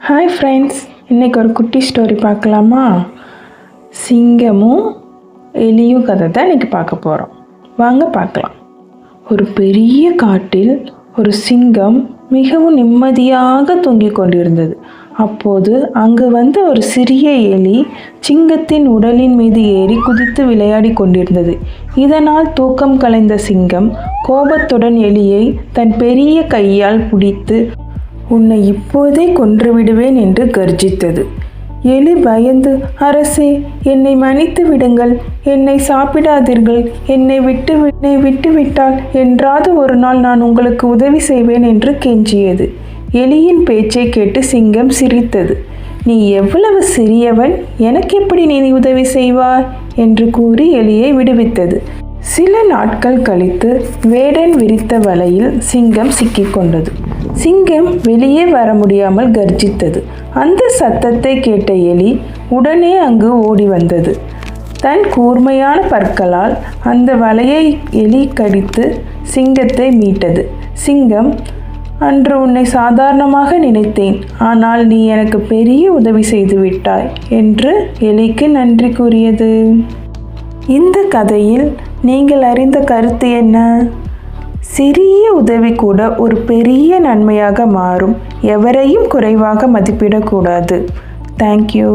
Hi friends, இன்றைக்கி ஒரு குட்டி ஸ்டோரி பார்க்கலாமா? சிங்கமும் எலியும் கதை தான் இன்றைக்கி பார்க்க போகிறோம். வாங்க பார்க்கலாம். ஒரு பெரிய காட்டில் ஒரு சிங்கம் மிகவும் நிம்மதியாக தூங்கிக் கொண்டிருந்தது. அப்போது அங்கு வந்த ஒரு சிறிய எலி சிங்கத்தின் உடலின் மீது ஏறி குதித்து விளையாடி கொண்டிருந்தது. இதனால் தூக்கம் கலைந்த சிங்கம் கோபத்துடன் எலியை தன் பெரிய கையால் பிடித்து, உன்னை இப்போதே கொன்று விடுவேன் என்று கர்ஜித்தது. எலி பயந்து, அரசே, என்னை மன்னித்து விடுங்கள், என்னை சாப்பிடாதீர்கள், என்னை விட்டு விட்டால் என்றாவது ஒரு நாள் நான் உங்களுக்கு உதவி செய்வேன் என்று கெஞ்சியது. எலியின் பேச்சை கேட்டு சிங்கம் சிரித்தது. நீ எவ்வளவு சிறியவன், எனக்கு எப்படி நீ உதவி செய்வாய் என்று கூறி எலியை விடுவித்தது. சில நாட்கள் கழித்து வேடன் விரித்த வலையில் சிங்கம் சிக்கிக்கொண்டது. சிங்கம் வெளியே வர முடியாமல் கர்ஜித்தது. அந்த சத்தத்தை கேட்ட எலி உடனே அங்கு ஓடி வந்தது. தன் கூர்மையான பற்களால் அந்த வலையை எலி கடித்து சிங்கத்தை மீட்டது. சிங்கம், அன்று உன்னை சாதாரணமாக நினைத்தேன், ஆனால் நீ எனக்கு பெரிய உதவி செய்து விட்டாய் என்று எலிக்கு நன்றி கூறியது. இந்த கதையில் நீங்கள் அறிந்த கருத்து என்ன? சிறிய உதவி கூட ஒரு பெரிய நன்மையாக மாறும். எவரையும் குறைவாக மதிப்பிடக்கூடாது. தேங்க்யூ.